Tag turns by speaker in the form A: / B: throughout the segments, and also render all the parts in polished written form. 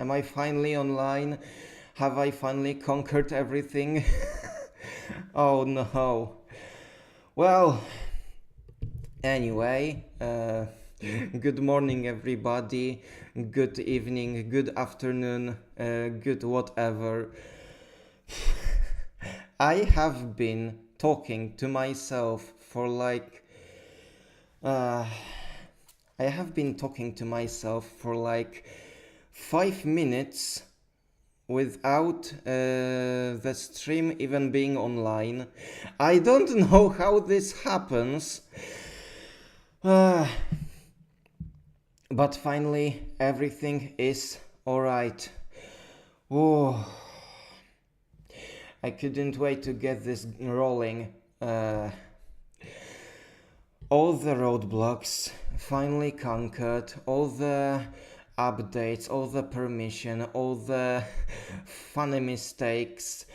A: Am I finally online? Have I finally conquered everything? Oh no. Well, anyway, good morning, everybody. Good evening, good afternoon, good whatever. I have been talking to myself for uh, I have been talking to myself for like 5 minutes without the stream even being online. I don't know how this happens. Uh, but finally, everything is alright. Oh, I couldn't wait to get this rolling. All the roadblocks finally conquered, all the updates, all the permission, all the funny mistakes.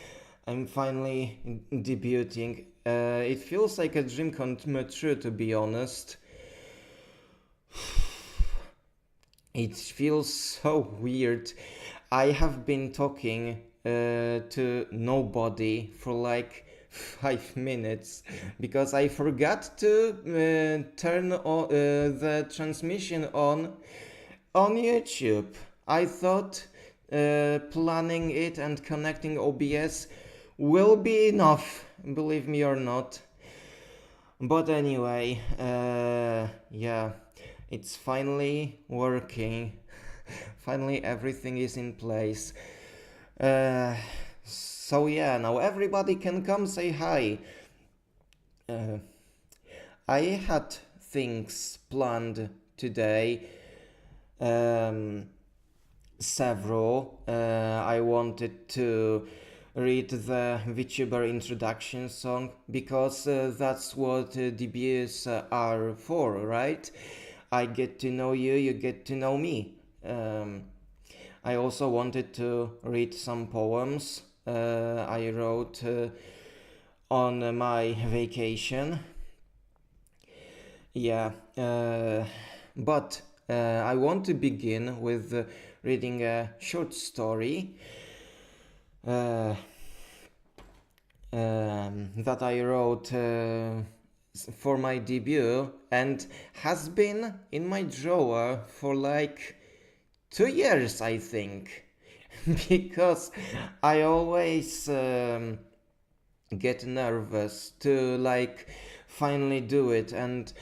A: I'm finally debuting. It feels like a dream come true, to be honest. It feels so weird. I have been talking to nobody for like 5 minutes because I forgot to turn the transmission on YouTube. I thought planning it and connecting OBS will be enough, believe me or not. But anyway, yeah, it's finally working. Finally, everything is in place. So yeah, now everybody can come say hi. I had things planned today. Several. I wanted to read the VTuber Introduction song because that's what debuts are for, right? I get to know you, you get to know me. I also wanted to read some poems I wrote on my vacation. Yeah, but I want to begin with reading a short story that I wrote for my debut and has been in my drawer for like 2 years, I think, because I always get nervous to like finally do it, and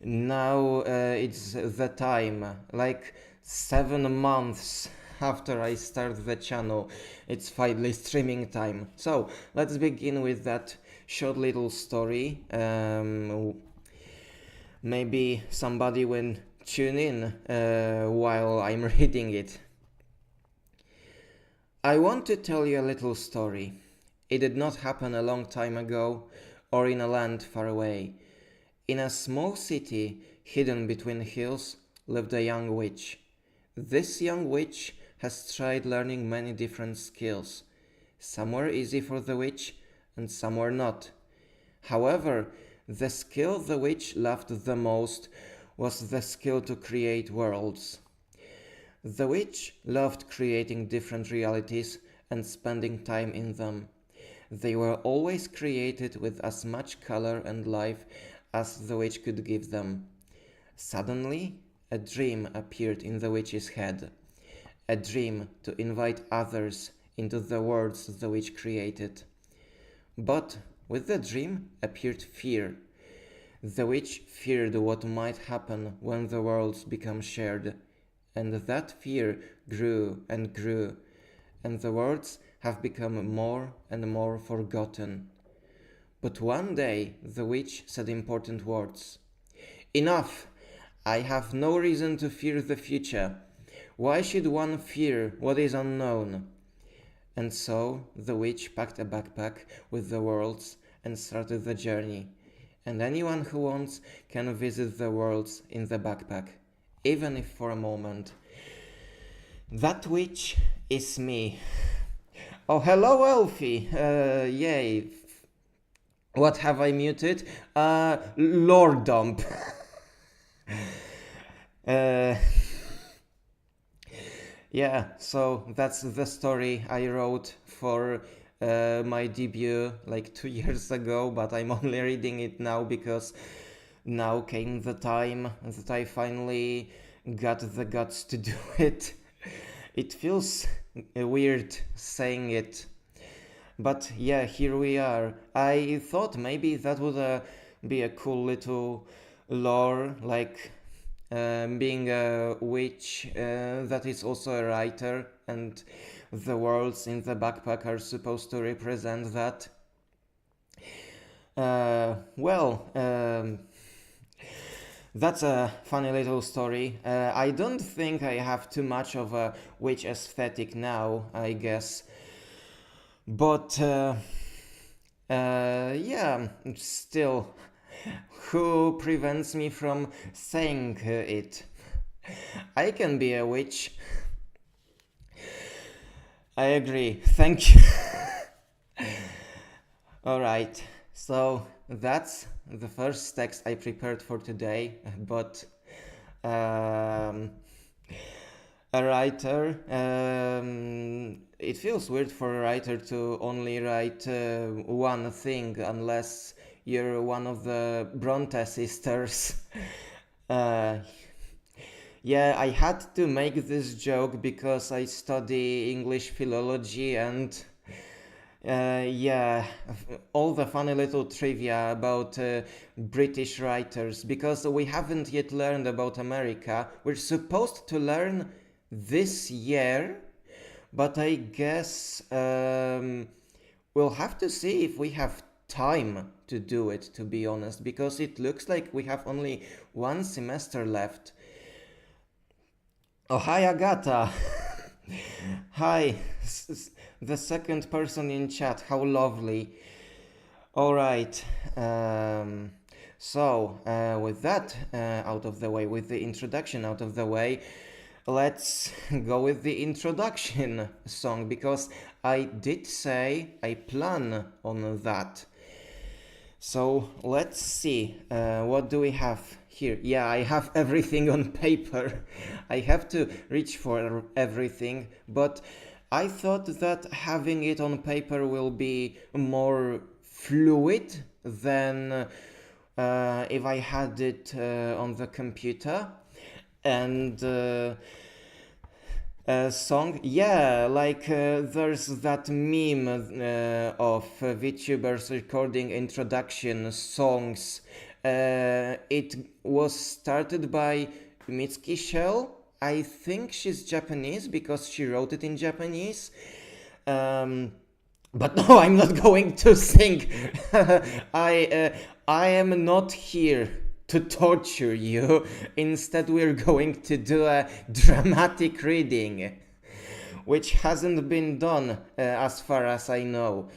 A: now it's the time, like 7 months after I start the channel, it's finally streaming time. So let's begin with that short little story. Maybe somebody will tune in while I'm reading it. I want to tell you a little story. It did not happen a long time ago or in a land far away. In a small city hidden between hills lived a young witch. This young witch has tried learning many different skills. Some were easy for the witch and some were not. However, the skill the witch loved the most was the skill to create worlds. The witch loved creating different realities and spending time in them. They were always created with as much color and life as the witch could give them. Suddenly, a dream appeared in the witch's head. A dream to invite others into the worlds the witch created. But with the dream appeared fear. The witch feared what might happen when the worlds become shared. And that fear grew, and the words have become more and more forgotten. But one day the witch said important words. Enough! I have no reason to fear the future. Why should one fear what is unknown? And so the witch packed a backpack with the worlds and started the journey. And anyone who wants can visit the worlds in the backpack, even if for a moment. That witch is me. Oh, hello, Elfie. Yay. What have I muted? Lord Dump. Yeah, so that's the story I wrote for my debut like 2 years ago, but I'm only reading it now because now came the time that I finally got the guts to do it. It feels weird saying it, but yeah, here we are. I thought maybe that would be a cool little lore, like being a witch that is also a writer, and the worlds in the backpack are supposed to represent that. Well, that's a funny little story. I don't think I have too much of a witch aesthetic now, I guess. But yeah, still, who prevents me from saying it? I can be a witch. I agree. Thank you. Alright, so that's the first text I prepared for today, but um, a writer, it feels weird for a writer to only write one thing unless you're one of the Bronte sisters. Uh, yeah, I had to make this joke because I study English philology and yeah, all the funny little trivia about British writers because we haven't yet learned about America. We're supposed to learn this year, but I guess we'll have to see if we have time to do it, to be honest, because it looks like we have only one semester left. Oh, hi, Agata. Hi, the second person in chat. How lovely. All right. With that out of the way, with the introduction out of the way, let's go with the introduction song because I did say I plan on that. So let's see, what do we have here? Yeah, I have everything on paper. I have to reach for everything, but I thought that having it on paper will be more fluid than if I had it on the computer. And song, yeah, like there's that meme of VTubers recording introduction songs. It was started by Mitsuki Shell. I think she's Japanese because she wrote it in Japanese. But no, I'm not going to sing. I am not here to torture you. Instead, we're going to do a dramatic reading, which hasn't been done as far as I know.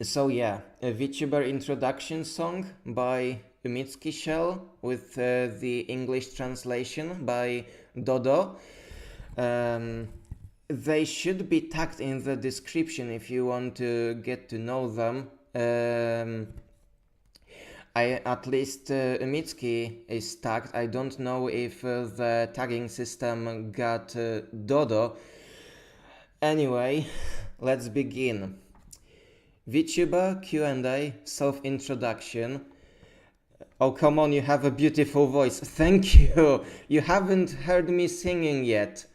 A: So yeah, a VTuber Introduction song by Mitsuki Shell with the English translation by Dodo. They should be tagged in the description if you want to get to know them. At least Mitsuki is tagged. I don't know if the tagging system got Dodo. Anyway, let's begin. VTuber Q&A self-introduction. Oh, come on, you have a beautiful voice. Thank you. You haven't heard me singing yet.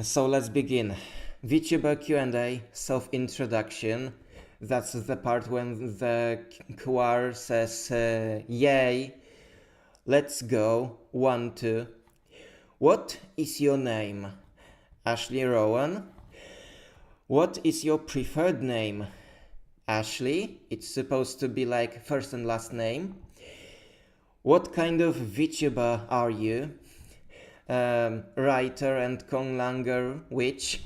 A: So let's begin. VTuber Q&A self-introduction. That's the part when the choir says, yay. Let's go. 1, 2. What is your name? Ashley Rowan. What is your preferred name? Ashley. It's supposed to be like first and last name. What kind of VTuber are you? Writer and conlanger witch.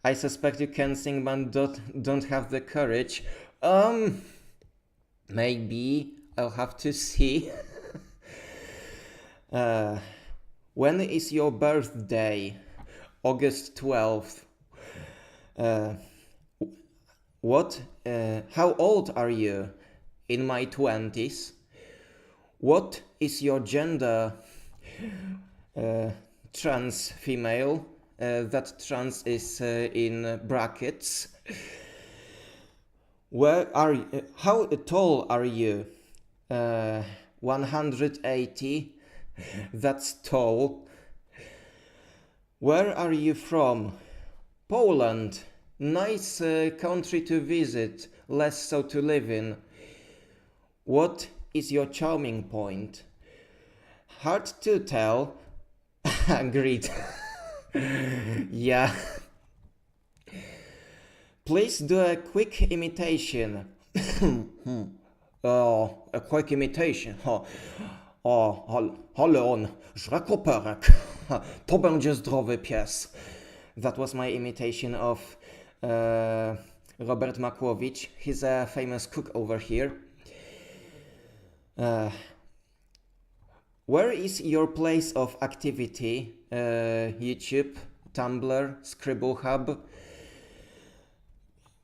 A: I suspect you can sing but don't have the courage. Maybe. I'll have to see. When is your birthday? August 12th. What? How old are you? In my 20s. What is your gender? trans female. That trans is in brackets. How tall are you? 180. That's tall. Where are you from? Poland. Nice country to visit, less so to live in. What is your charming point? Hard to tell. Agreed. Yeah. Please do a quick imitation. A quick imitation. Ale on, żrakoperek. To będzie zdrowy pies. That was my imitation of Robert Makłowicz. He's a famous cook over here. Where is your place of activity? YouTube, Tumblr, Scribble Hub.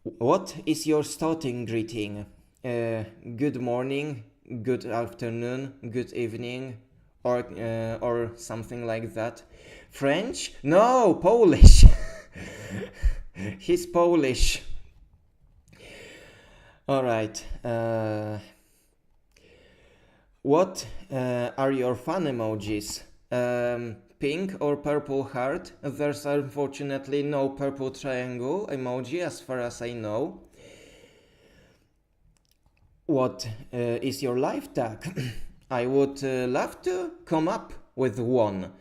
A: What is your starting greeting? Good morning, good afternoon, good evening, or something like that. French? No, Polish. He's Polish. All right. What are your fun emojis? Pink or purple heart? There's unfortunately no purple triangle emoji as far as I know. What is your life tag? I would love to come up with one.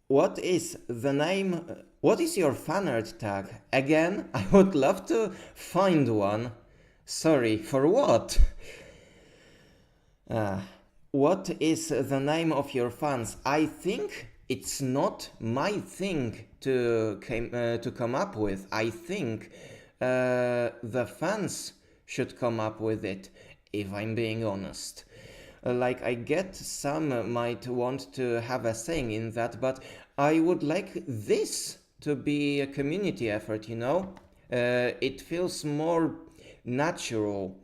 A: What is your fan art tag? Again, I would love to find one. Sorry, for what? What is the name of your fans? I think it's not my thing to come up with. I think the fans should come up with it, if I'm being honest. Like, I get some might want to have a saying in that, but I would like this to be a community effort, you know? It feels more natural.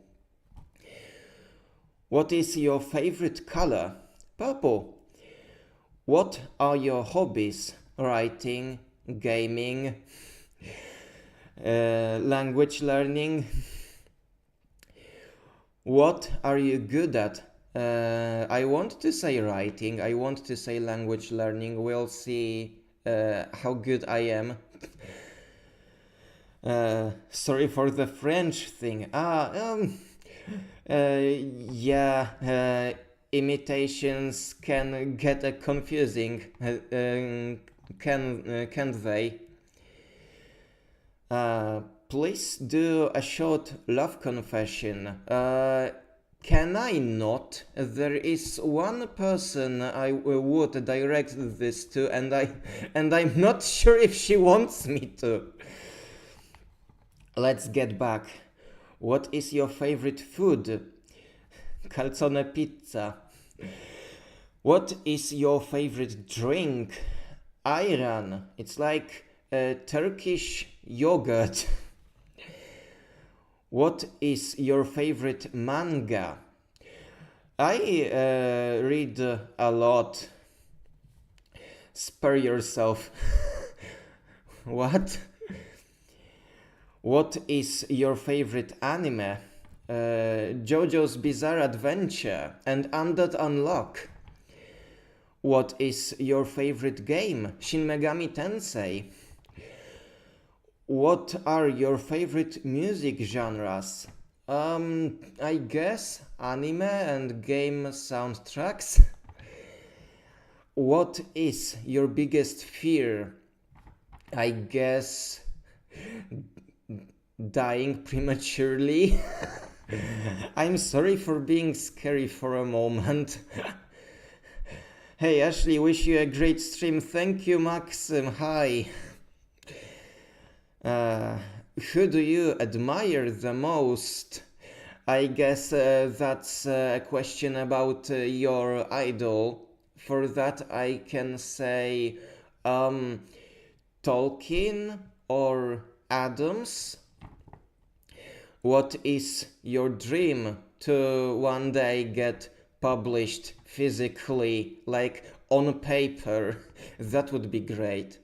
A: What is your favorite color? Purple. What are your hobbies? Writing, gaming, language learning. What are you good at? I want to say writing, I want to say language learning. We'll see how good I am. Sorry for the French thing. Imitations can get confusing, can't they? Please do a short love confession. Can I not? There is one person I would direct this to, and I'm not sure if she wants me to. Let's get back. What is your favorite food? Calzone pizza. What is your favorite drink? Ayran. It's like Turkish yogurt. What is your favorite manga? I read a lot. Spare yourself. What? What is your favorite anime? JoJo's Bizarre Adventure and Undead Unlock. What is your favorite game? Shin Megami Tensei. What are your favorite music genres? I guess anime and game soundtracks. What is your biggest fear? I guess dying prematurely. I'm sorry for being scary for a moment. Hey Ashley, wish you a great stream. Thank you, Maxim. Hi. Who do you admire the most? I guess that's a question about your idol. For that I can say Tolkien or Adams. What is your dream? To one day get published physically, like on paper. That would be great.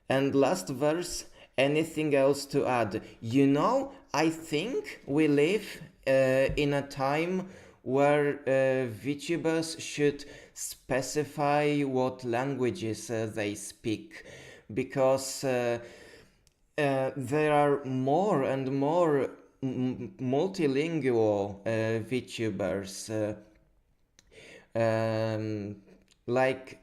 A: And last verse, anything else to add? You know, I think we live in a time where VTubers should specify what languages they speak, because there are more and more multilingual VTubers. Um, like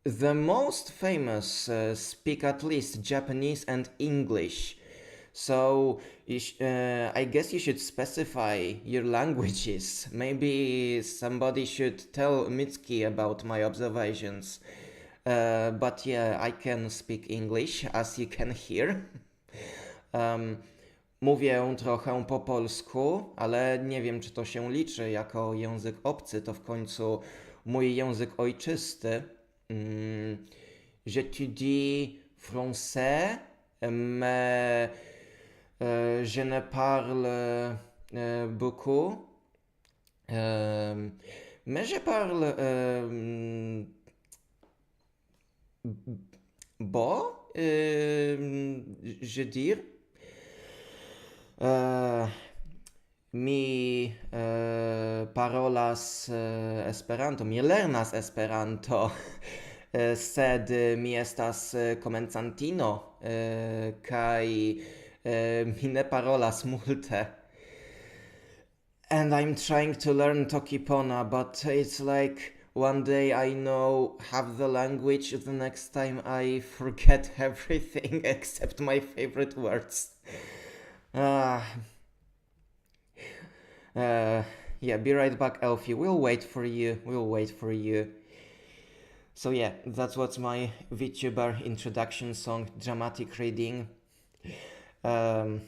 A: the most famous speak at least Japanese and English. So I guess you should specify your languages. Maybe somebody should tell Mitsuki about my observations. But yeah, I can speak English, as you can hear. Mówię trochę po polsku, ale nie wiem, czy to się liczy jako język obcy. To w końcu mój język ojczysty. J'étudie français, mais je ne parle beaucoup. Mais je parle bon, je dire. Mi parolas Esperanto, mi lernas Esperanto, sed mi estas komencantino, kaj mi ne parolas multe. And I'm trying to learn Tokipona, but it's like one day I know half the language, the next time I forget everything except my favorite words. Yeah, be right back, Elfie. We'll wait for you. We'll wait for you. So yeah, that's what's my VTuber introduction song, dramatic reading. Yeah,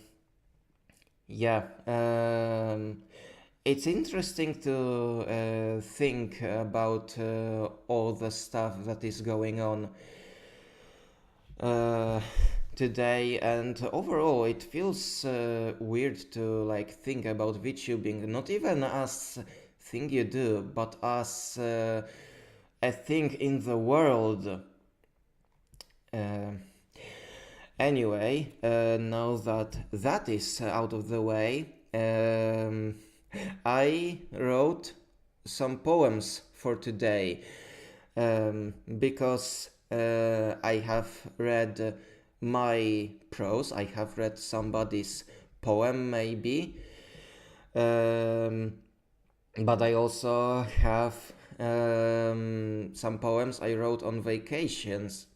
A: it's interesting to think about all the stuff that is going on today, and overall it feels weird to like think about VTubing, not even as thing you do, but as a thing in the world. Anyway, now that that is out of the way, I wrote some poems for today, because I have read my prose, I have read somebody's poem maybe, but I also have some poems I wrote on vacations.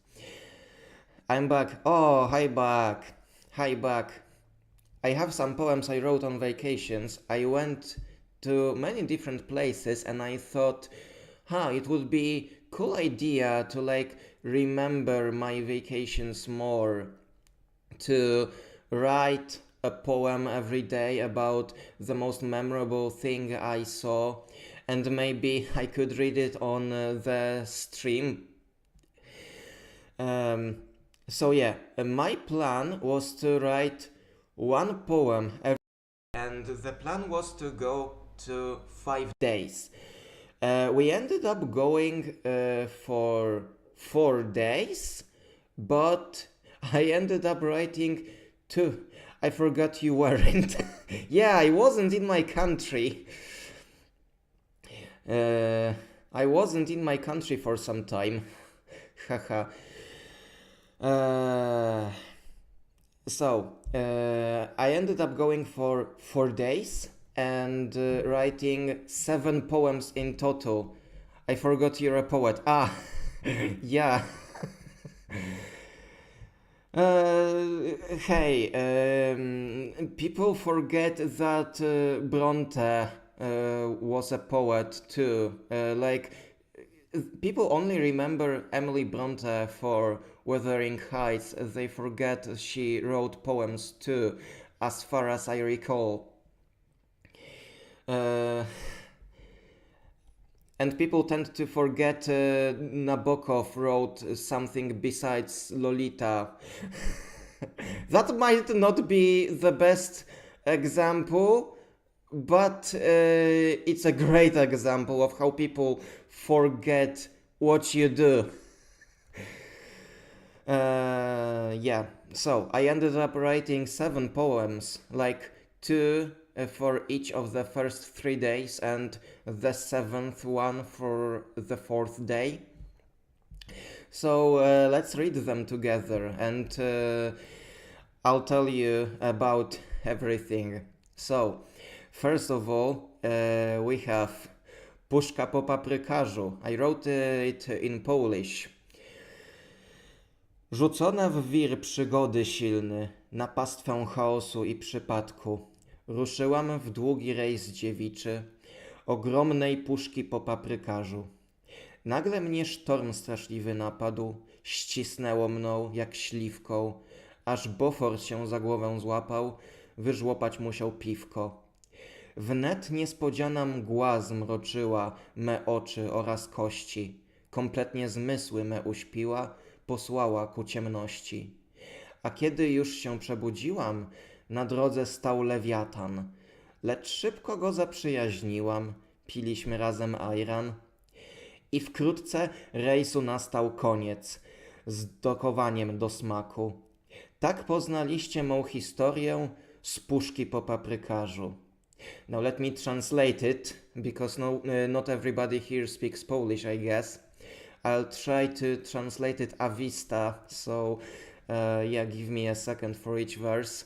A: I'm back. Oh, hi back. Hi back. I have some poems I wrote on vacations. I went to many different places and I thought, it would be cool idea to like remember my vacations more, to write a poem every day about the most memorable thing I saw, and maybe I could read it on the stream. So yeah, my plan was to write one poem every day, and the plan was to go to 5 days. We ended up going for 4 days, but I ended up writing 2. I forgot you weren't. Yeah, I wasn't in my country. I wasn't in my country for some time. Haha. So, I ended up going for 4 days and writing 7 poems in total. I forgot you're a poet. Yeah. Hey, people forget that Bronte was a poet too. People only remember Emily Bronte for Wuthering Heights. They forget she wrote poems too, as far as I recall. And people tend to forget Nabokov wrote something besides Lolita. That might not be the best example, but it's a great example of how people forget what you do. Yeah, so I ended up writing 7 poems, like two for each of the first 3 days, and the seventh one for the fourth day. So let's read them together, and I'll tell you about everything. So, first of all, we have Puszka po paprykarzu. I wrote it in Polish. Rzucona w wir przygody silny, na pastwę chaosu i przypadku, ruszyłam w długi rejs dziewiczy, ogromnej puszki po paprykarzu. Nagle mnie sztorm straszliwy napadł, ścisnęło mną jak śliwką, aż bofor się za głowę złapał, wyżłopać musiał piwko. Wnet niespodziana mgła zmroczyła me oczy oraz kości, kompletnie zmysły me uśpiła, posłała ku ciemności. A kiedy już się przebudziłam, na drodze stał lewiatan, lecz szybko go zaprzyjaźniłam, piliśmy razem ajran i wkrótce rejsu nastał koniec, z dokowaniem do smaku. Tak poznaliście mą historię z puszki po paprykarzu. Now let me translate it, because not everybody here speaks Polish, I guess. I'll try to translate it a vista, so yeah, give me a second for each verse.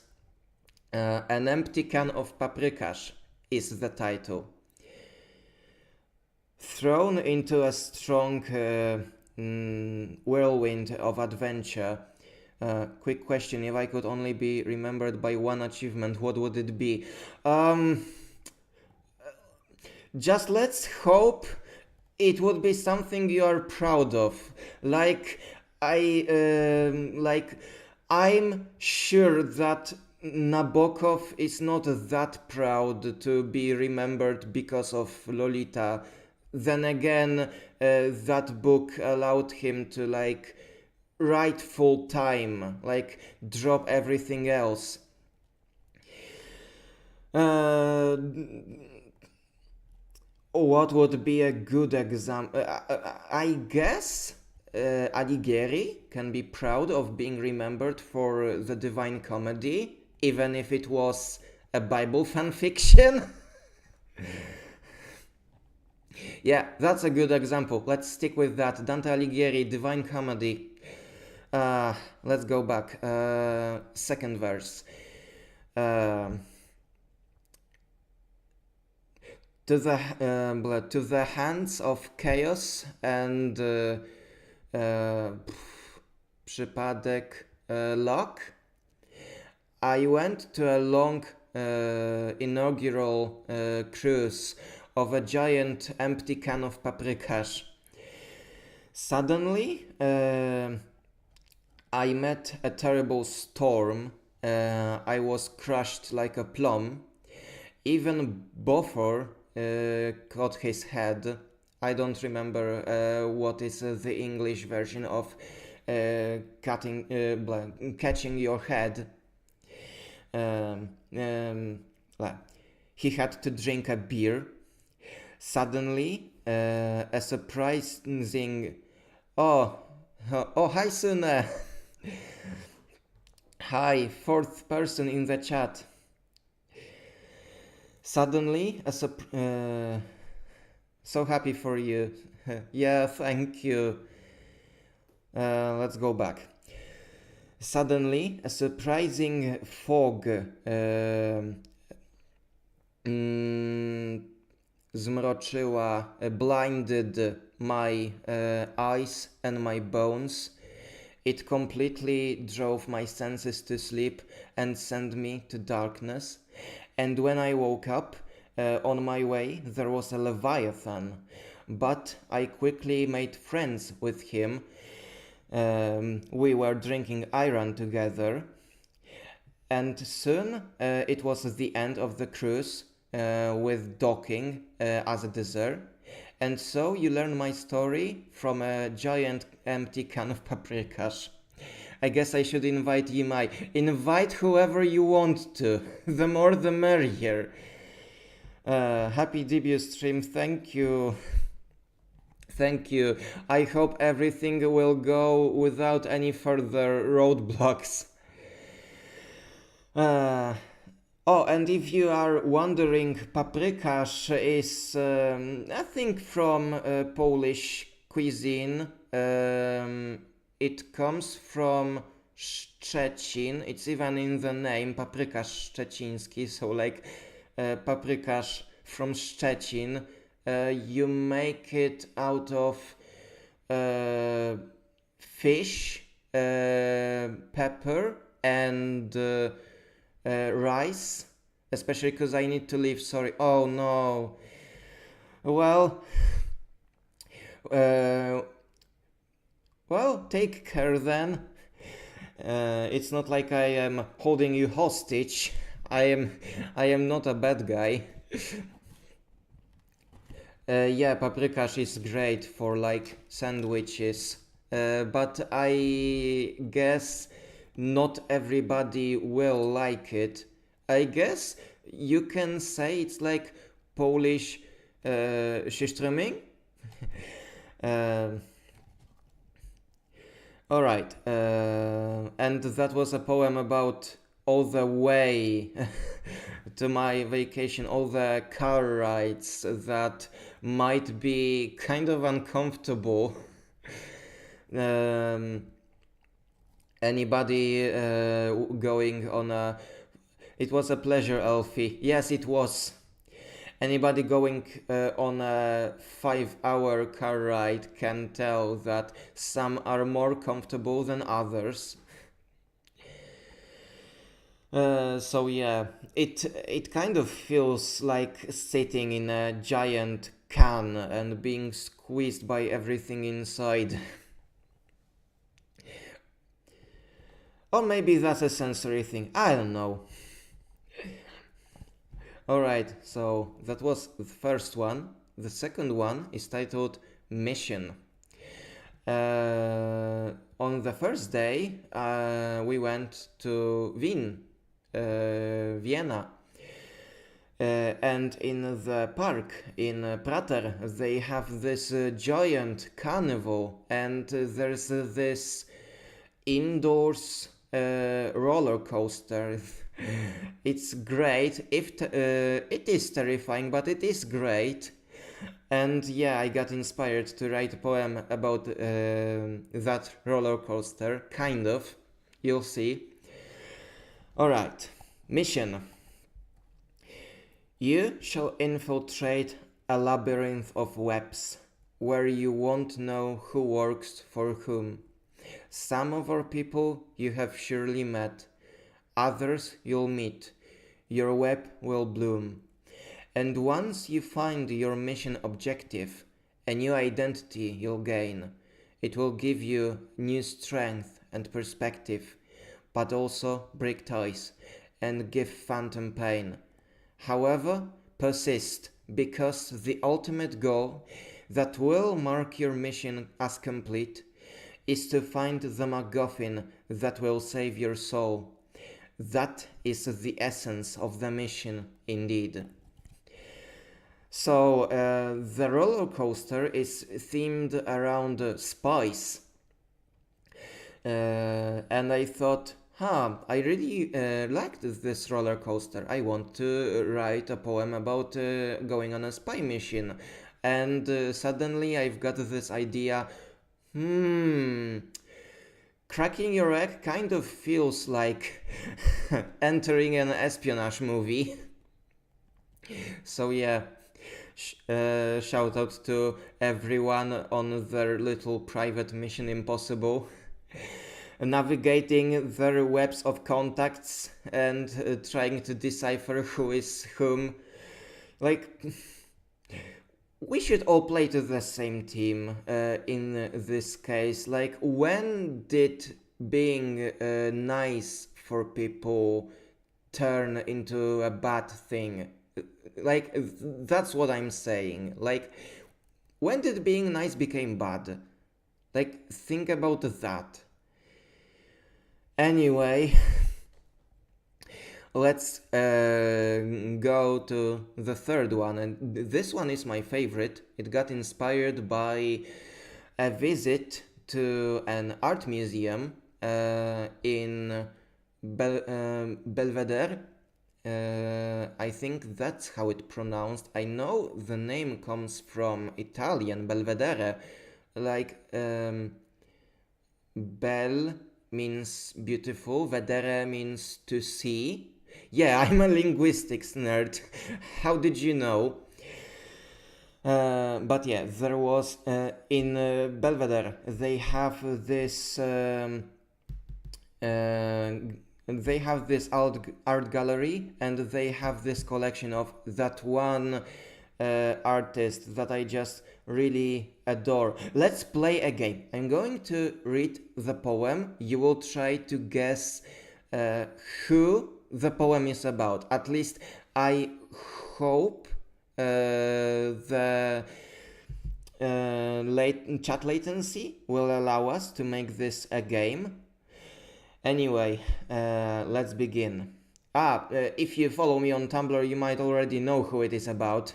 A: An empty can of paprikash is the title. Thrown into a strong whirlwind of adventure. Quick question, if I could only be remembered by one achievement, what would it be? Just let's hope it would be something you are proud of. I'm sure that Nabokov is not that proud to be remembered because of Lolita. Then again, that book allowed him to write full time, drop everything else. What would be a good example? I guess Alighieri can be proud of being remembered for the Divine Comedy, even if it was a Bible fan fiction. Yeah, that's a good example. Let's stick with that. Dante Alighieri, Divine Comedy. Let's go back. Second verse. To the hands of chaos and przypadek luck, I went to a long inaugural cruise of a giant empty can of paprikash. Suddenly, I met a terrible storm. I was crushed like a plum. Even Bofor caught his head. I don't remember what is the English version of catching your head. He had to drink a beer. Suddenly, a surprising... Oh, hi Sune! Hi, fourth person in the chat. Suddenly, so happy for you. Yeah, thank you. Let's go back. Suddenly, a surprising fog zmroczyła, blinded my eyes and my bones. It completely drove my senses to sleep and sent me to darkness. And when I woke up, on my way, there was a Leviathan. But I quickly made friends with him. We were drinking ayran together. And soon it was the end of the cruise with docking as a dessert. And so you learn my story from a giant empty can of paprikash. I guess I should invite Yimai. Invite whoever you want to. The more the merrier. Happy debut stream, thank you. Thank you. I hope everything will go without any further roadblocks. Oh, and if you are wondering, paprikash is, I think, from Polish cuisine. It comes from Szczecin. It's even in the name, paprikasz szczeciński. So, like, paprikash from Szczecin. You make it out of fish, pepper, and rice, especially because I need to leave. Sorry. Oh no. Well, take care then. It's not like I am holding you hostage. I am not a bad guy. Yeah, paprikash is great for like sandwiches, but I guess not everybody will like it. I guess you can say it's like Polish Schiströmming. Alright, and that was a poem about all the way to my vacation, all the car rides that might be kind of uncomfortable. Anybody going on a... It was a pleasure, Alfie. Yes, it was. Anybody going on a 5-hour car ride can tell that some are more comfortable than others. So yeah, it kind of feels like sitting in a giant can and being squeezed by everything inside. Or maybe that's a sensory thing, I don't know. Alright, so that was the first one. The second one is titled Mission. On the first day, we went to Vienna. And in the park in Prater, they have this giant carnival, and there's this indoors roller coaster. It's great. It is terrifying, but it is great. And yeah, I got inspired to write a poem about that roller coaster, kind of. You'll see. Alright, mission. You shall infiltrate a labyrinth of webs, where you won't know who works for whom. Some of our people you have surely met, others you'll meet. Your web will bloom. And once you find your mission objective, a new identity you'll gain. It will give you new strength and perspective, but also break ties and give phantom pain. However, persist, because the ultimate goal that will mark your mission as complete is to find the MacGuffin that will save your soul. That is the essence of the mission, indeed. So, the roller coaster is themed around spice. And I thought, I really liked this roller coaster. I want to write a poem about going on a spy mission. And suddenly I've got this idea, cracking your egg kind of feels like entering an espionage movie. So yeah, shout out to everyone on their little private Mission Impossible. Navigating their webs of contacts and trying to decipher who is whom. Like, we should all play to the same team in this case. Like, when did being nice for people turn into a bad thing? Like, that's what I'm saying. Like, when did being nice become bad? Like, think about that. Anyway, Let's go to the third one, and this one is my favorite. It got inspired by a visit to an art museum in Belvedere. I think that's how it's pronounced. I know the name comes from Italian, Belvedere, like bel means beautiful, vedere means to see. Yeah, I'm a linguistics nerd. How did you know? But yeah, there was in Belvedere. Uh, they have this art gallery, and they have this collection of that one artist that I just really adore. Let's play a game. I'm going to read the poem. You will try to guess who the poem is about. At least I hope the chat latency will allow us to make this a game. Anyway, let's begin. If you follow me on Tumblr, you might already know who it is about.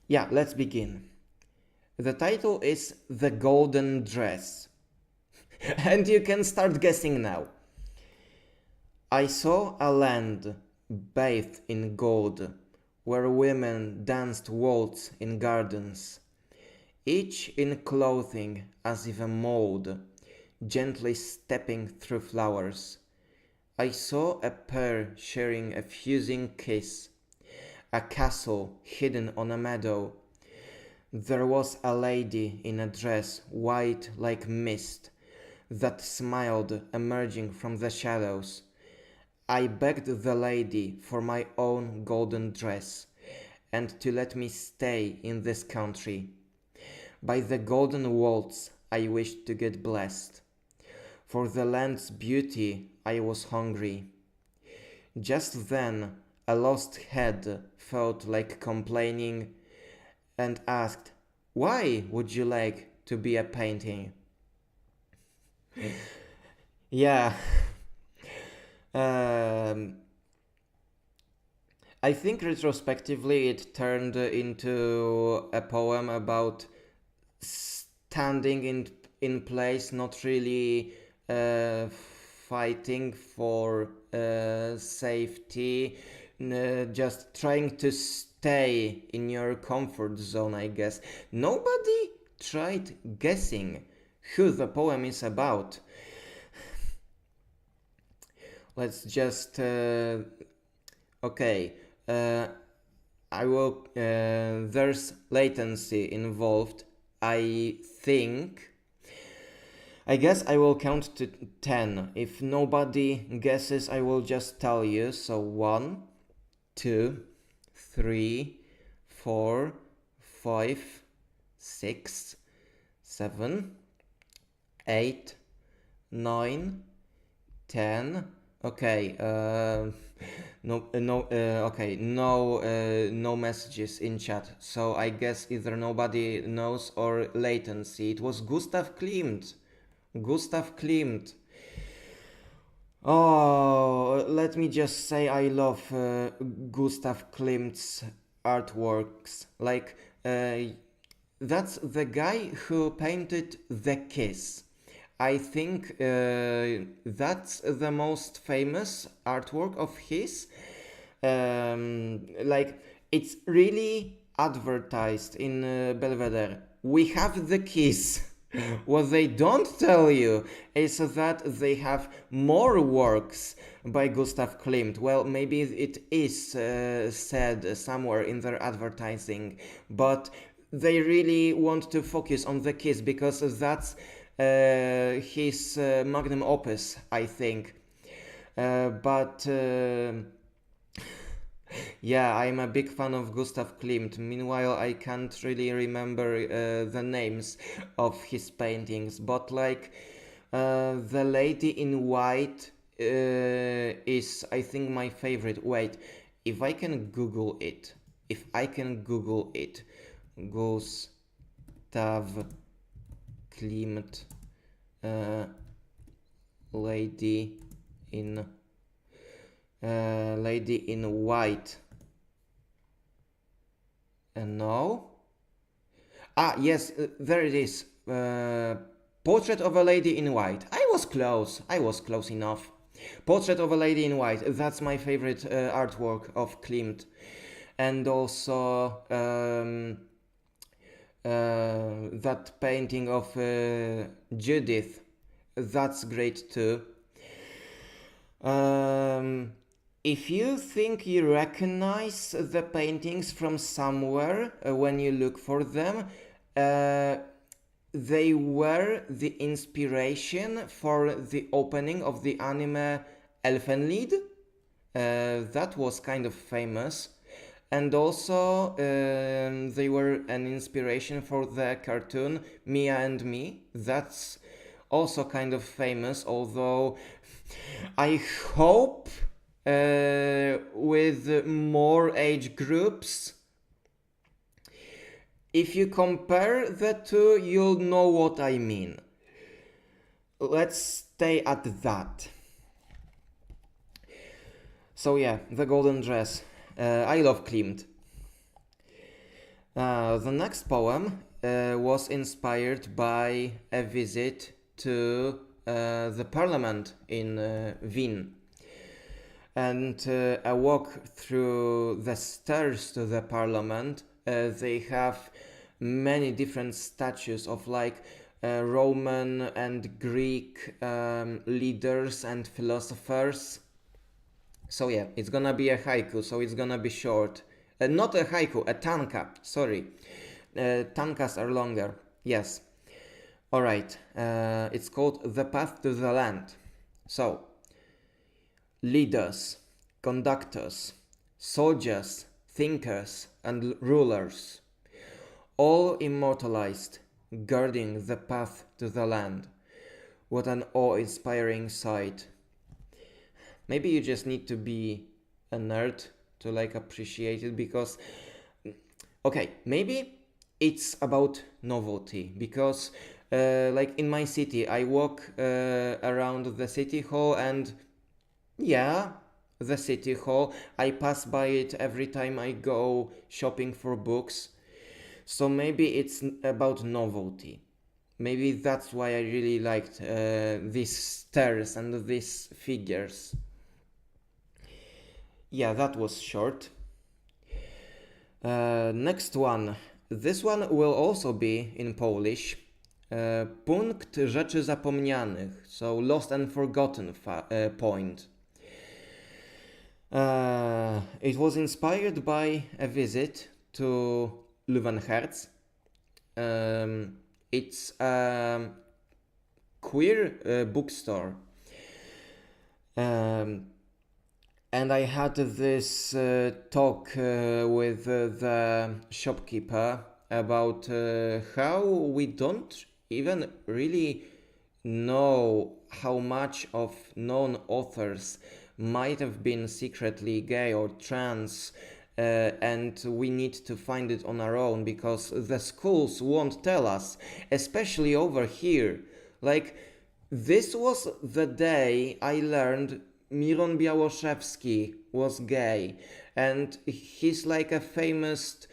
A: Yeah, let's begin. The title is The Golden Dress. And you can start guessing now. I saw a land bathed in gold, where women danced waltz in gardens, each in clothing as if a mold, gently stepping through flowers. I saw a pair sharing a fusing kiss, a castle hidden on a meadow. There was a lady in a dress white like mist that smiled emerging from the shadows. I begged the lady for my own golden dress and to let me stay in this country. By the golden waltz I wished to get blessed. For the land's beauty I was hungry. Just then a lost head felt like complaining and asked, "Why would you like to be a painting?" Yeah. Um, I think retrospectively it turned into a poem about standing in place, not really fighting for safety, just trying to stay in your comfort zone, I guess. Nobody tried guessing who the poem is about. Let's just okay. I will. There's latency involved. I think. I guess I will count to 10. If nobody guesses, I will just tell you. So 1, 2, 3, 4, 5, 6, 7, 8, 9, 10. Okay. No messages in chat. So I guess either nobody knows or latency. It was Gustav Klimt. Gustav Klimt. Oh, let me just say I love Gustav Klimt's artworks. Like, that's the guy who painted The Kiss. I think that's the most famous artwork of his. Like, it's really advertised in Belvedere. We have The Kiss. What they don't tell you is that they have more works by Gustav Klimt. Well, maybe it is said somewhere in their advertising, but they really want to focus on The Kiss because that's his magnum opus, I think. But yeah, I'm a big fan of Gustav Klimt. Meanwhile, I can't really remember the names of his paintings, but like The Lady in White is, I think, my favorite. Wait, if I can Google it. Gustav Klimt, Lady in Lady in White. No. Ah, yes, there it is. Portrait of a Lady in White. I was close. I was close enough. Portrait of a Lady in White. That's my favorite artwork of Klimt. And also that painting of Judith. That's great too. If you think you recognize the paintings from somewhere when you look for them, they were the inspiration for the opening of the anime Elfenlied. That was kind of famous. And also, they were an inspiration for the cartoon Mia and Me. That's also kind of famous, although I hope with more age groups. If you compare the two, you'll know what I mean. Let's stay at that. So yeah, the golden dress. I love Klimt. The next poem was inspired by a visit to the parliament in Wien and a walk through the stairs to the parliament. They have many different statues of like Roman and Greek leaders and philosophers. So yeah, it's gonna be a haiku, so it's gonna be short. Not a haiku, a tanka, sorry. Tankas are longer, yes. Alright, it's called The Path to the Land. So, leaders, conductors, soldiers, thinkers, and rulers, all immortalized, guarding the path to the land. What an awe-inspiring sight. Maybe you just need to be a nerd to like appreciate it, because okay, maybe it's about novelty, because like in my city I walk around the city hall, and yeah, the city hall, I pass by it every time I go shopping for books. So maybe it's about novelty. Maybe that's why I really liked these stairs and these figures. Yeah, that was short. Next one. This one will also be in Polish. Punkt rzeczy zapomnianych, so lost and forgotten point. It was inspired by a visit to Löwenherz. It's a queer bookstore. And I had this talk with the shopkeeper about how we don't even really know how much of known authors might have been secretly gay or trans, and we need to find it on our own because the schools won't tell us, especially over here. Like, this was the day I learned Miron Białoszewski was gay, and he's like a famous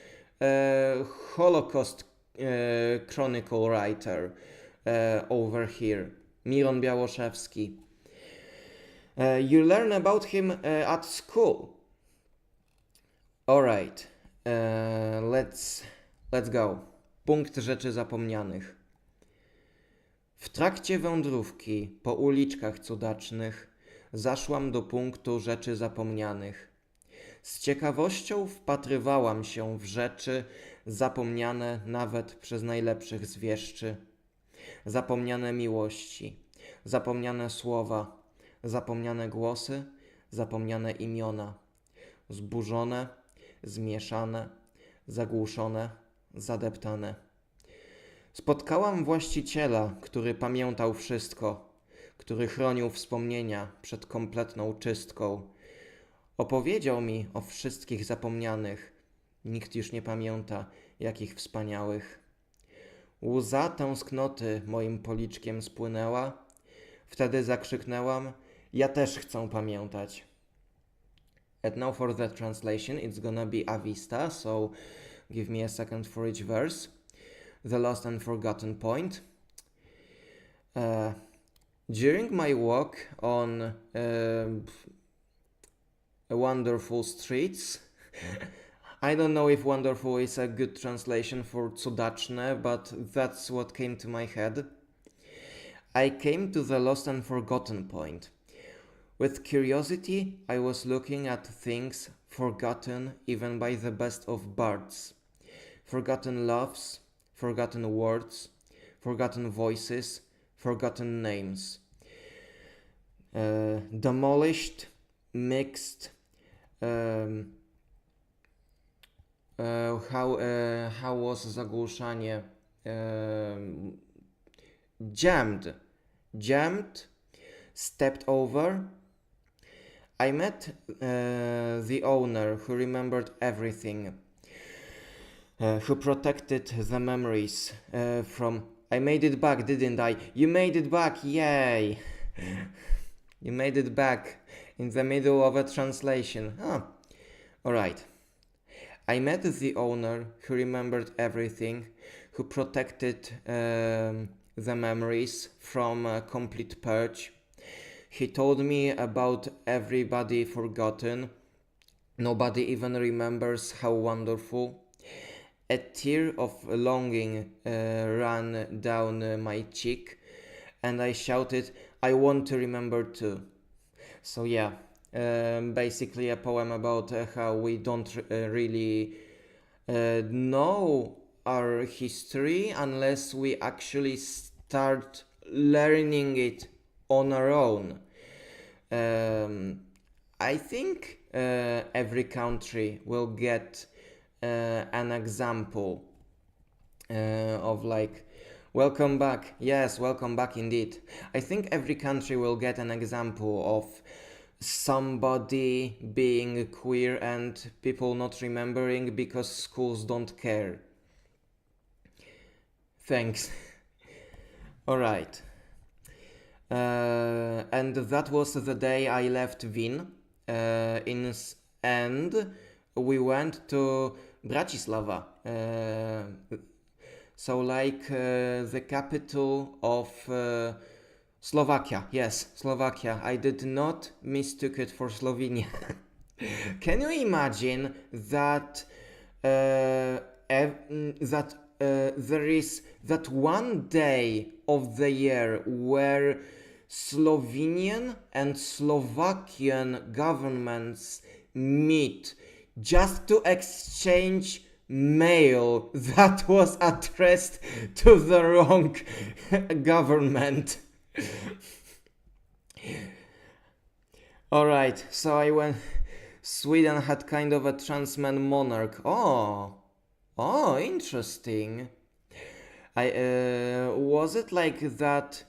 A: Holocaust chronicle writer over here, Miron Białoszewski. You learn about him at school. Alright, let's go. Punkt rzeczy zapomnianych. W trakcie wędrówki po uliczkach cudacznych zaszłam do punktu rzeczy zapomnianych. Z ciekawością wpatrywałam się w rzeczy zapomniane nawet przez najlepszych zwieszczy. Zapomniane miłości, zapomniane słowa, zapomniane głosy, zapomniane imiona. Zburzone, zmieszane, zagłuszone, zadeptane. Spotkałam właściciela, który pamiętał wszystko, który chronił wspomnienia przed kompletną czystką. Opowiedział mi o wszystkich zapomnianych. Nikt już nie pamięta, jakich wspaniałych. Łza tęsknoty moim policzkiem spłynęła. Wtedy zakrzyknęłam: ja też chcę pamiętać. And now for the translation, it's gonna be Avista, so give me a second for each verse. The lost and forgotten point. During my walk on wonderful streets, I don't know if wonderful is a good translation for cudaczne, but that's what came to my head. I came to the lost and forgotten point. With curiosity, I was looking at things forgotten even by the best of bards. Forgotten loves, forgotten words, forgotten voices, forgotten names. Demolished, mixed, how was zagłuszanie? Jammed, stepped over. I met the owner who remembered everything, who protected the memories from... I made it back, didn't I? You made it back, yay! You made it back in the middle of a translation. Alright. I met the owner who remembered everything, who protected the memories from a complete purge. He told me about everybody forgotten. Nobody even remembers how wonderful. A tear of longing ran down my cheek, and I shouted, I want to remember too. So yeah, basically a poem about how we don't really know our history unless we actually start learning it on our own. I think every country will get an example of like, welcome back. Yes, welcome back indeed. I think every country will get an example of somebody being queer and people not remembering because schools don't care. Thanks. Alright. And that was the day I left Wien, and we went to Bratislava, so like the capital of Slovakia. Yes, Slovakia. I did not mistook it for Slovenia. Can you imagine that there is that one day of the year where Slovenian and Slovakian governments meet just to exchange mail that was addressed to the wrong government. Alright, so I went... Sweden had kind of a transman monarch. Oh, interesting. Was it like that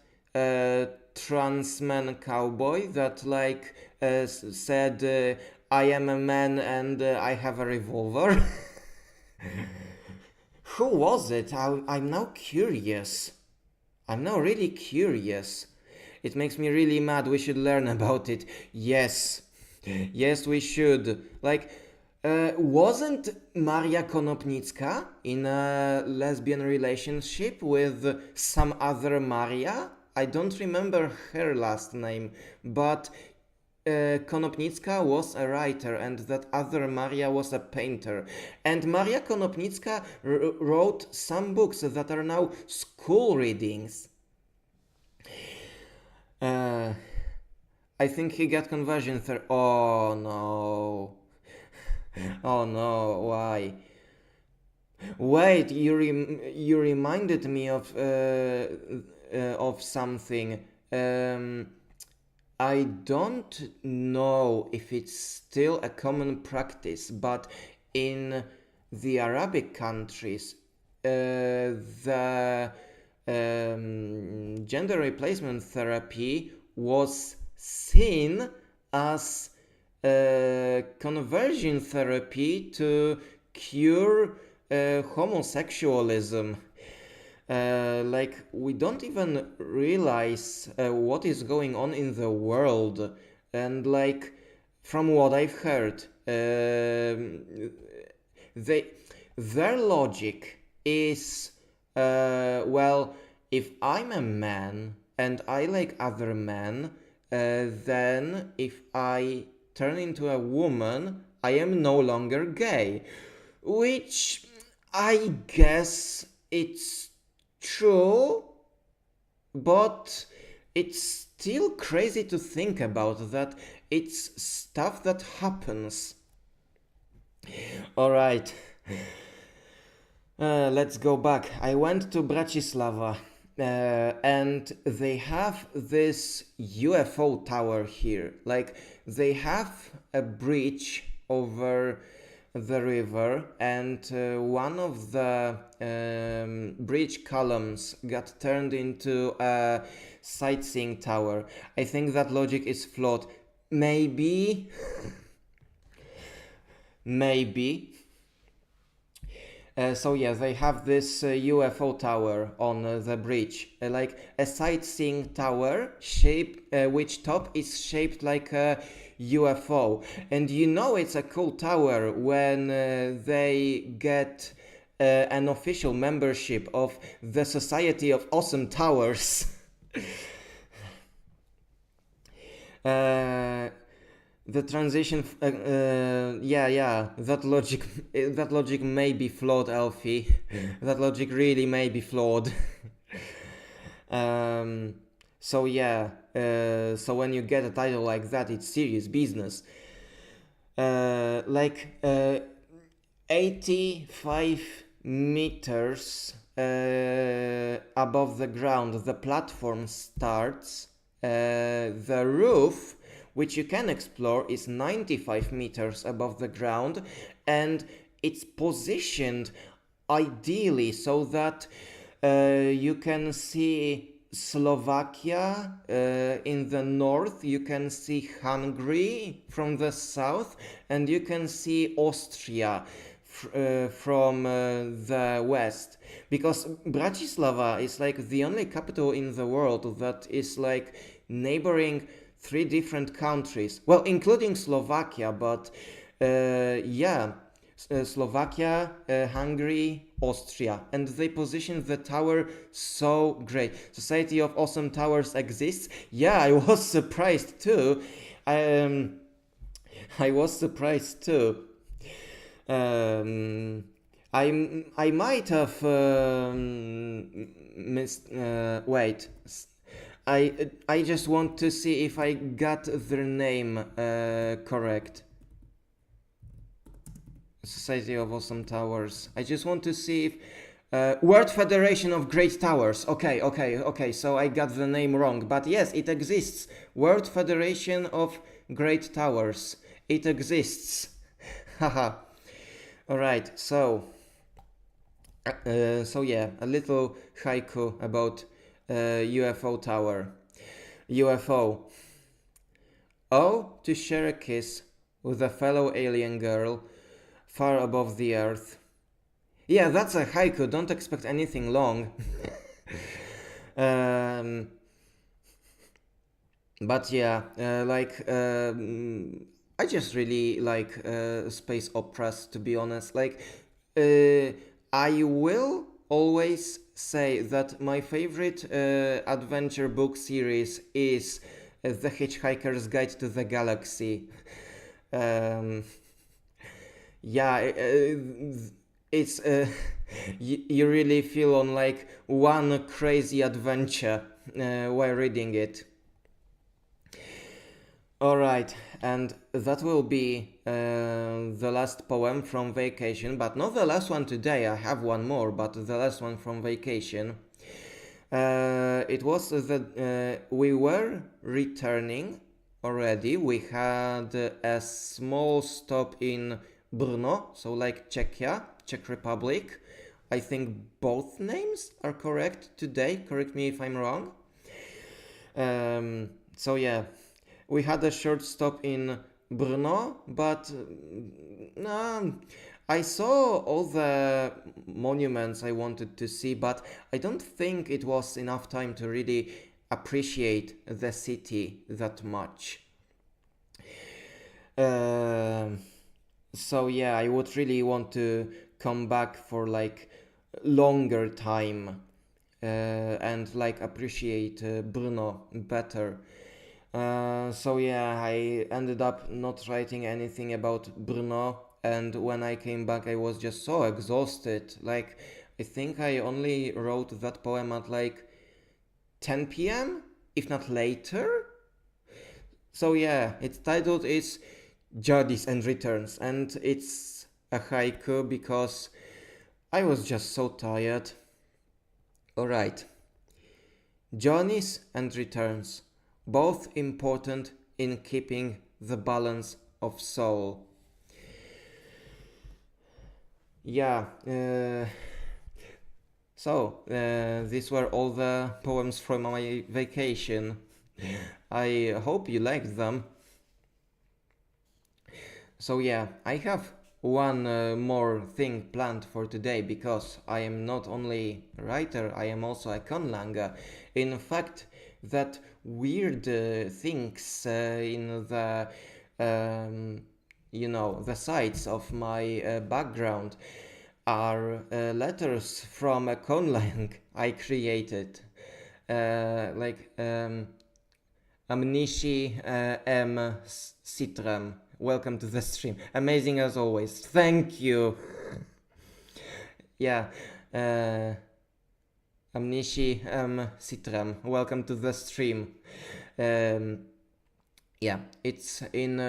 A: transman cowboy that like said, I am a man and I have a revolver? Who was it? I'm now curious. I'm now really curious. It makes me really mad. We should learn about it. Yes. Yes, we should. Like, wasn't Maria Konopnicka in a lesbian relationship with some other Maria? I don't remember her last name, but Konopnicka was a writer and that other Maria was a painter. And Maria Konopnicka wrote some books that are now school readings. I think he got conversion therapy. Oh no. Oh no, why? Wait, you reminded me of something. I don't know if it's still a common practice, but in the Arabic countries, the gender replacement therapy was seen as conversion therapy to cure homosexualism. Like, we don't even realize what is going on in the world, and like from what I've heard, they their logic is well, if I'm a man and I like other men, then if I turn into a woman, I am no longer gay, which I guess it's true, but it's still crazy to think about that it's stuff that happens. Alright, let's go back. I went to Bratislava and they have this UFO tower here. Like, they have a bridge over the river, and one of the bridge columns got turned into a sightseeing tower. I think that logic is flawed. Maybe. Maybe. So yeah, they have this UFO tower on the bridge, like a sightseeing tower shape, which top is shaped like a UFO, and you know it's a cool tower when they get an official membership of the Society of Awesome Towers. The transition, that logic, that logic may be flawed, Alfie. That logic really may be flawed. So yeah, so when you get a title like that, it's serious business. 85 meters above the ground, the platform starts. The roof, which you can explore, is 95 meters above the ground, and it's positioned ideally so that you can see Slovakia in the north, you can see Hungary from the south, and you can see Austria from the west, because Bratislava is like the only capital in the world that is like neighboring 3 different countries, well, including Slovakia, but Slovakia, Hungary, Austria, and they positioned the tower so great. Society of Awesome Towers exists. Yeah, I was surprised too. I was surprised too. I might have missed. Wait. I just want to see if I got their name correct. Society of Awesome Towers. I just want to see if World Federation of Great Towers. Okay. So I got the name wrong, but yes, it exists. World Federation of Great Towers. It exists. Haha. All right. So yeah, a little haiku about UFO tower. UFO. Oh, to share a kiss with a fellow alien girl far above the earth. Yeah, that's a haiku. Don't expect anything long. But yeah, I just really like space operas, to be honest. Like, I will always say that my favorite adventure book series is The Hitchhiker's Guide to the Galaxy. It's you really feel on like one crazy adventure while reading it. Alright, and that will be the last poem from vacation, but not the last one today. I have one more, but the last one from vacation. It was that we were returning already. We had a small stop in Brno, so like Czechia, Czech Republic. I think both names are correct today. Correct me if I'm wrong. So yeah, we had a short stop in Brno, but I saw all the monuments I wanted to see, but I don't think it was enough time to really appreciate the city that much. Um so yeah, I would really want to come back for like longer time and like appreciate Bruno better. So yeah, I ended up not writing anything about Bruno, and when I came back, I was just so exhausted. Like, I think I only wrote that poem at like 10 p.m., if not later. So yeah, its title is Journeys and Returns, and it's a haiku because I was just so tired. Alright, journeys and returns, both important in keeping the balance of soul. Yeah, these were all the poems from my vacation. I hope you liked them. So yeah, I have one more thing planned for today because I am not only a writer, I am also a conlanger. In fact, that weird things in the the sides of my background are letters from a conlang I created. Like Amnishi M. Citram. Welcome to the stream. Amazing as always. Thank you. Yeah. Uh, Amnishi M. Citram. Welcome to the stream. Yeah, it's in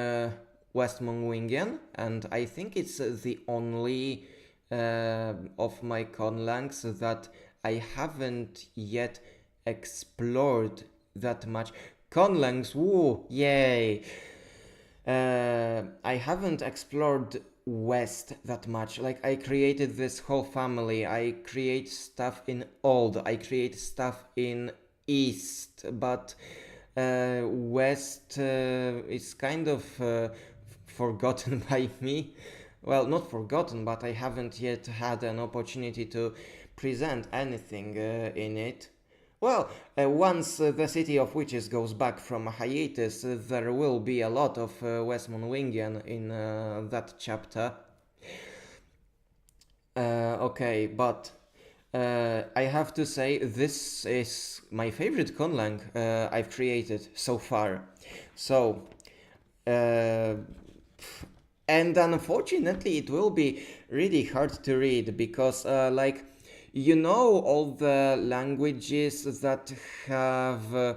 A: West Mongwingen, and I think it's the only of my conlangs that I haven't yet explored that much. Conlangs, woo, yay! I haven't explored West that much. Like, I created this whole family. I create stuff in Old. I create stuff in East, but West is kind of forgotten by me. Well, not forgotten, but I haven't yet had an opportunity to present anything in it. Well, once the City of Witches goes back from a hiatus, there will be a lot of West Monwingen in that chapter. Okay, but I have to say this is my favorite conlang I've created so far. So, and unfortunately, it will be really hard to read because, all the languages that have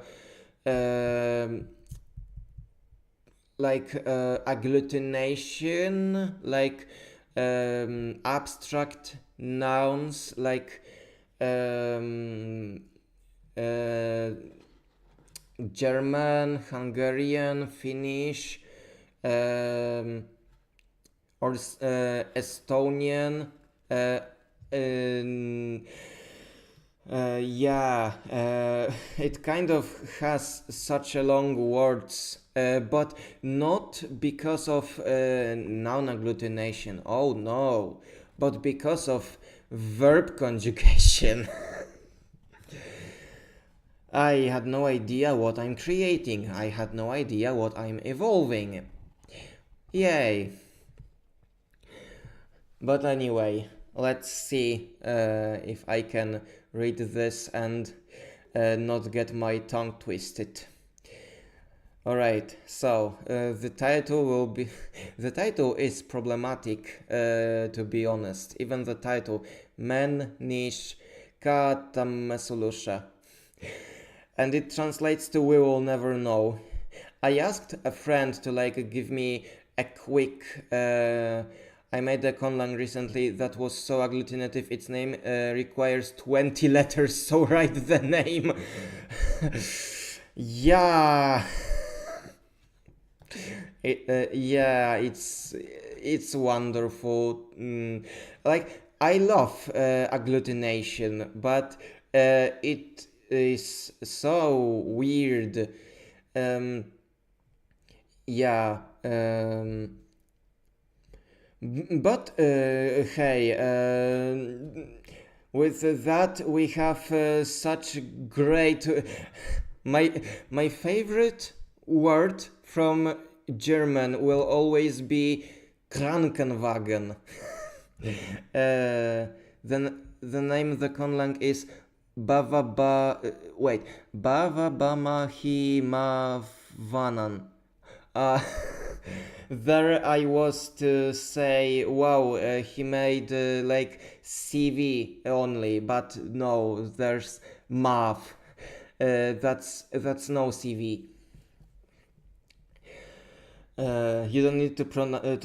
A: agglutination, like abstract nouns, like um, uh, German, Hungarian, Finnish, or Estonian. Um, it kind of has such a long words, but not because of noun agglutination. Oh no, but because of verb conjugation. I had no idea what I'm creating. I had no idea what I'm evolving. Yay. But anyway, let's see if I can read this and not get my tongue twisted. Alright, so the title will be... the title is problematic, to be honest. Even the title, Men Nish Katammesulusha. And it translates to We Will Never Know. I asked a friend to give me a quick... I made a conlang recently that was so agglutinative its name requires 20 letters, so write the name. Yeah. It's wonderful. I love agglutination, but it is so weird. Yeah. But hey, with that we have such great. My favorite word from German will always be Krankenwagen. Then the name of the conlang is Bavabamahimawanan. Uh, there I was to say, wow, he made like CV only, but no, there's math. That's no CV. You don't need to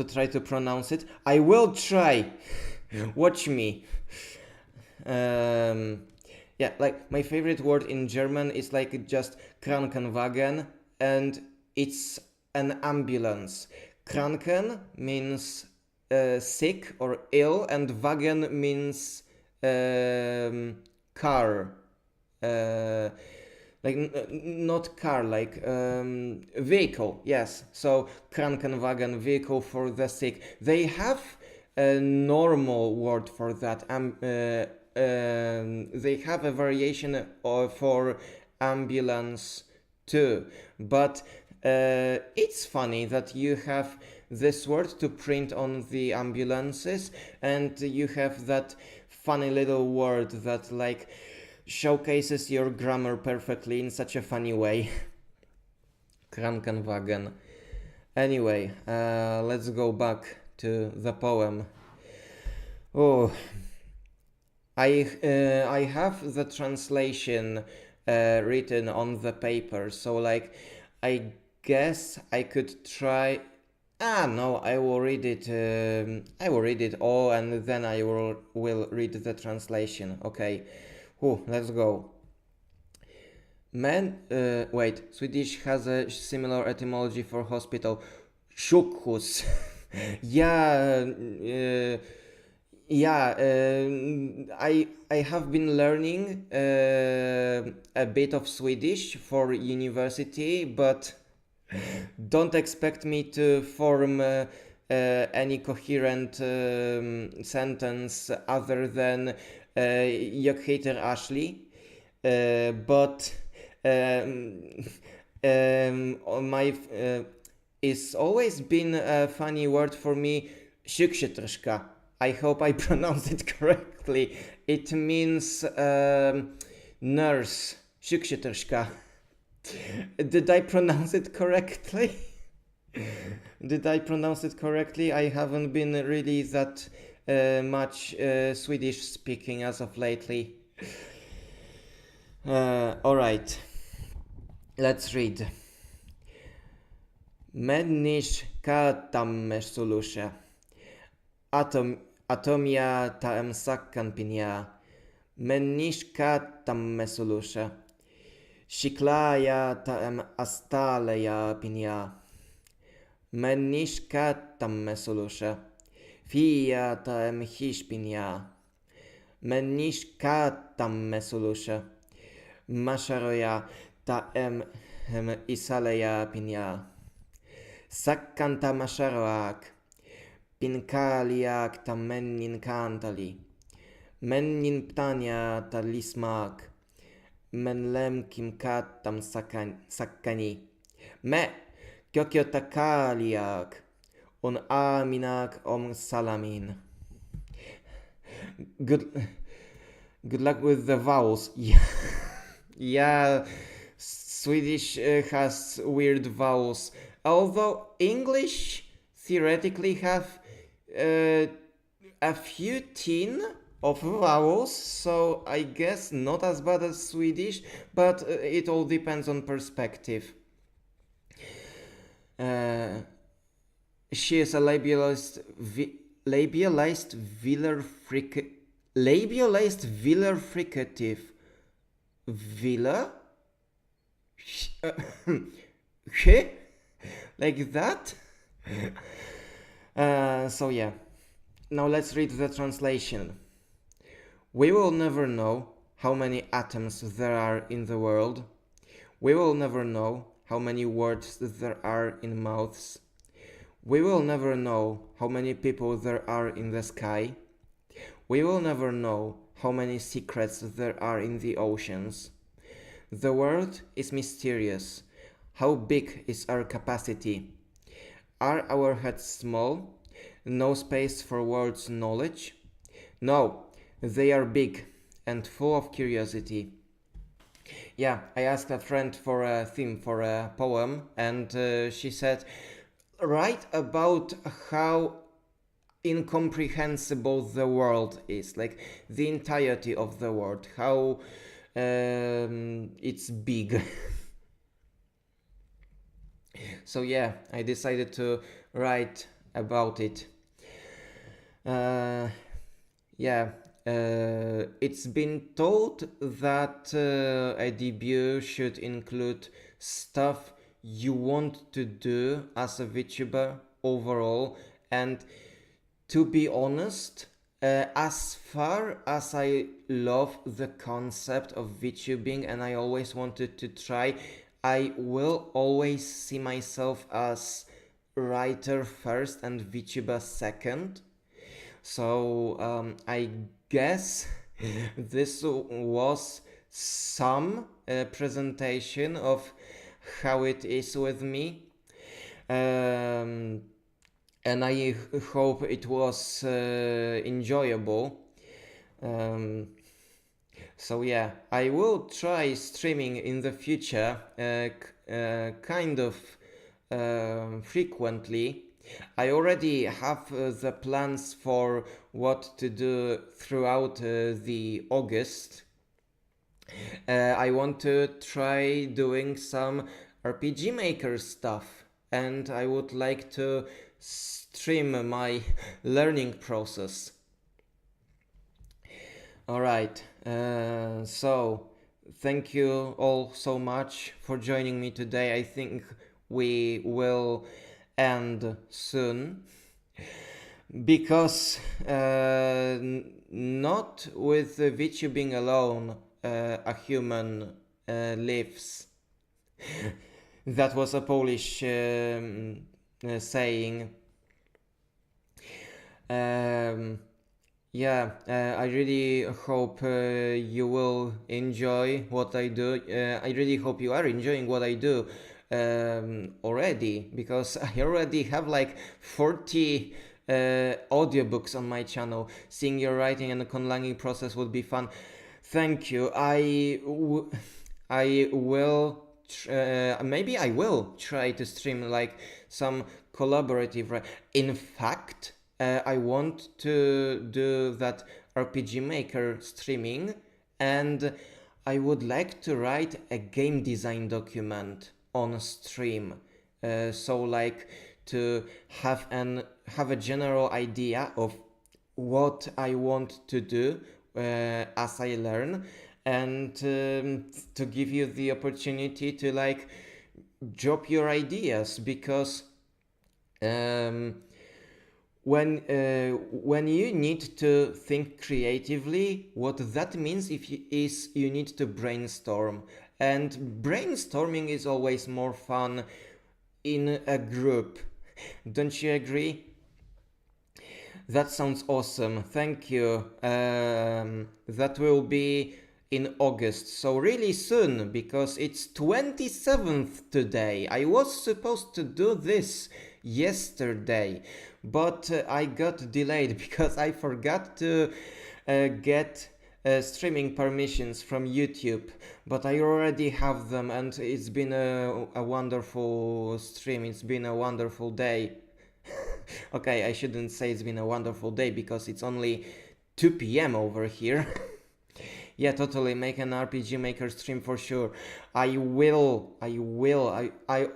A: try to pronounce it. I will try. Watch me. Yeah, like my favorite word in German is like just Krankenwagen, and it's an ambulance. Kranken means sick or ill, and Wagen means car. Not car, like vehicle. Yes, so Krankenwagen, vehicle for the sick. They have a normal word for that. They have a variation for ambulance too, but it's funny that you have this word to print on the ambulances, and you have that funny little word that like showcases your grammar perfectly in such a funny way. Krankenwagen. Anyway, let's go back to the poem. Oh, I have the translation written on the paper, so like I guess I could try. No, I will read it. I will read it all, and then I will read the translation. Okay. Let's go. Swedish has a similar etymology for hospital. Sjukhus. Yeah, I have been learning a bit of Swedish for university, but don't expect me to form any coherent sentence other than jag heter Ashley, but my it's always been a funny word for me, sjuksköterska. I hope I pronounce it correctly. It means nurse, sjuksköterska. Did I pronounce it correctly? Did I pronounce it correctly? I haven't been really that much Swedish speaking as of lately. Alright, let's read. Människa tamme sulusha. Atomia taem sakkan pinia. Människa tamme sulusha. Shiklaya taem astaleja pinia. Människa tamme sulusha. Fia taem hispinia. Människa tamme sulusha. Masharoja taem isaleja pinia. Sakkanta masharoak. Pinkaliak ta mennin kantali. Mennin ptania ta lismak. Men lemkim kattam sakkani. Me kyokyota kaliak. On aminak om salamin. Good luck with the vowels. Yeah, Swedish has weird vowels. Although English theoretically have a few teen of vowels, so I guess not as bad as Swedish, but it all depends on perspective. She is a labialized velar fricative. Villa? Like that? So yeah. Now let's read the translation. We will never know how many atoms there are in the world. We will never know how many words there are in mouths. We will never know how many people there are in the sky. We will never know how many secrets there are in the oceans. The world is mysterious. How big is our capacity? Are our heads small? No space for world's knowledge? No, they are big and full of curiosity. Yeah, I asked a friend for a theme for a poem, and she said, write about how incomprehensible the world is, like the entirety of the world, how it's big. So yeah, I decided to write about it. Uh, yeah, it's been told that a debut should include stuff you want to do as a VTuber overall, and to be honest, as far as I love the concept of VTubing and I always wanted to try, I will always see myself as writer first and VTuber second. So I guess this was some presentation of how it is with me. And I hope it was enjoyable. So yeah, I will try streaming in the future, kind of frequently. I already have the plans for what to do throughout the August. I want to try doing some RPG Maker stuff, and I would like to stream my learning process. Alright, so thank you all so much for joining me today. I think we will end soon because not with VTubing alone a human lives. That was a Polish saying. Yeah, I really hope you will enjoy what I do. I really hope you are enjoying what I do already, because I already have like 40 audiobooks on my channel. Seeing your writing and the conlanging process would be fun. Thank you. I will. Maybe I will try to stream like some collaborative. In fact, I want to do that RPG Maker streaming, and I would like to write a game design document on stream. So like to have a general idea of what I want to do as I learn, and to give you the opportunity to like drop your ideas, because when you need to think creatively, what that means is you need to brainstorm, and brainstorming is always more fun in a group. Don't you agree? That sounds awesome. Thank you. That will be in August, so really soon, because it's 27th today. I was supposed to do this yesterday, but I got delayed because I forgot to get streaming permissions from YouTube, but I already have them, and it's been a wonderful stream. It's been a wonderful day. Okay, I shouldn't say it's been a wonderful day because it's only 2 p.m. over here. Yeah, totally, make an RPG Maker stream for sure. I will. I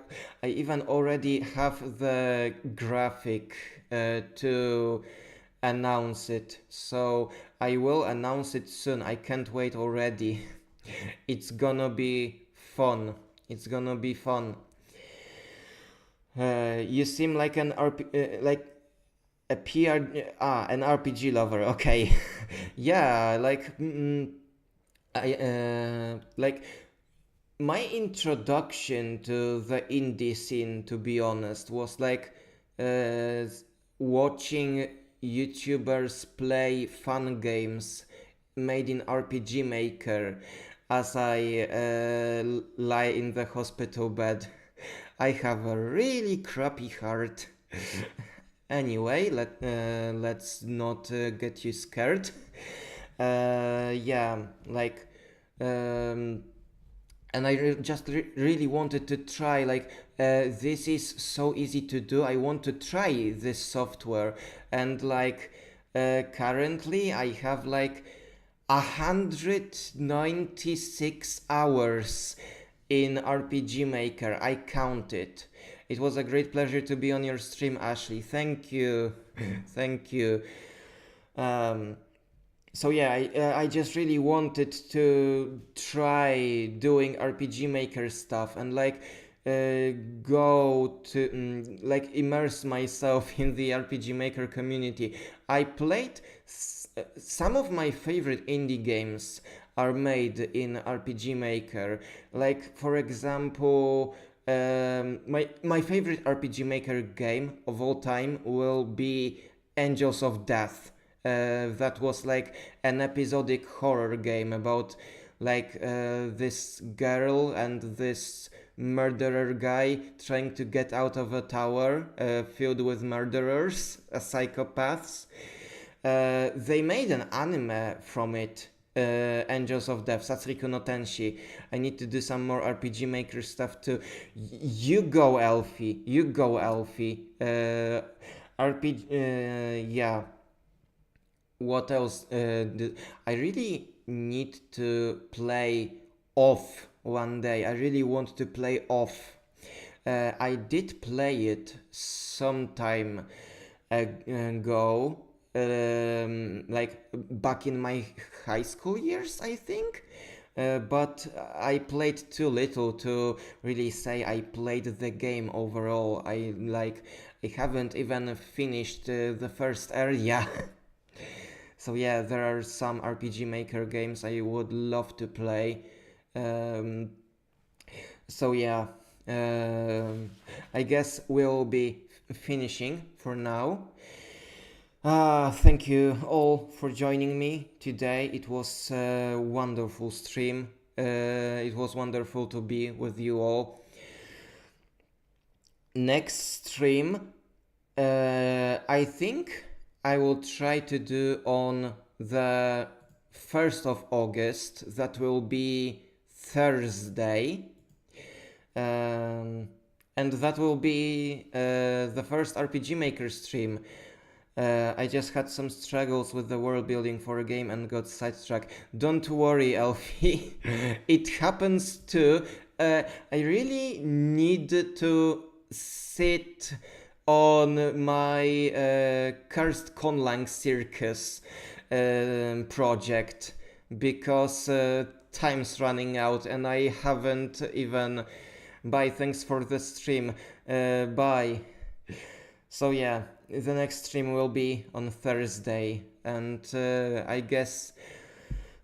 A: even already have the graphic to announce it. So I will announce it soon. I can't wait already. It's gonna be fun. It's gonna be fun. You seem like an like a an RPG lover. Okay, yeah, like I like my introduction to the indie scene, to be honest, was like watching YouTubers play fun games made in RPG Maker as I lie in the hospital bed. I have a really crappy heart. Anyway, let's not get you scared. Yeah, like, um, and I really wanted to try. Like, this is so easy to do. I want to try this software, and like, currently I have like 196 hours in RPG Maker. I counted. It was a great pleasure to be on your stream, Ashley. Thank you. Thank you. Um, so yeah, I just really wanted to try doing RPG Maker stuff and like go to like immerse myself in the RPG Maker community. I played some of my favorite indie games are made in RPG Maker. Like for example, my favorite RPG Maker game of all time will be Angels of Death. That was like an episodic horror game about like this girl and this murderer guy trying to get out of a tower filled with murderers, psychopaths. They made an anime from it, Angels of Death, Satsuriku no Tenshi. I need to do some more RPG Maker stuff too. You go, Elfie. You go, Elfie. RPG, yeah. What else? I really need to play off one day. I really want to play off. I did play it some time ago, like back in my high school years, I think. But I played too little to really say I played the game overall. I haven't even finished the first area. So yeah, there are some RPG Maker games I would love to play. Um, so yeah, I guess we'll be finishing for now. Thank you all for joining me today. It was a wonderful stream. It was wonderful to be with you all. Next stream, I think I will try to do on the 1st of August. That will be Thursday. And that will be the first RPG Maker stream. I just had some struggles with the world building for a game and got sidetracked. Don't worry, Elfie. It happens too. I really need to sit on my Cursed Conlang Circus project because time's running out and I haven't even... Bye, thanks for the stream. Bye. So yeah, the next stream will be on Thursday, and I guess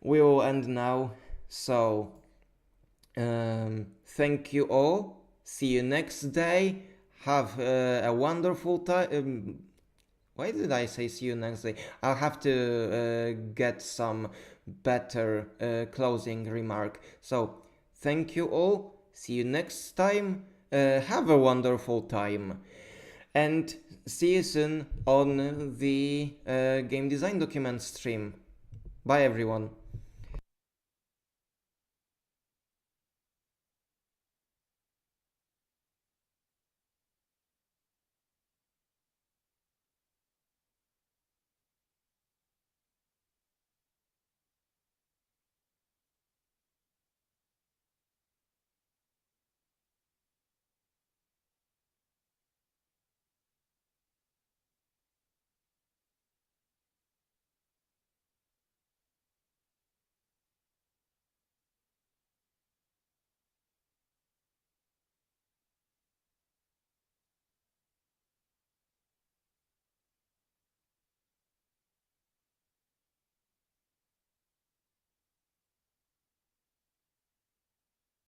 A: we will end now. So, thank you all. See you next day. Have a wonderful time. Why did I say see you next day? I'll have to get some better closing remark. So, thank you all. See you next time. Have a wonderful time. And see you soon on the game design document stream. Bye everyone.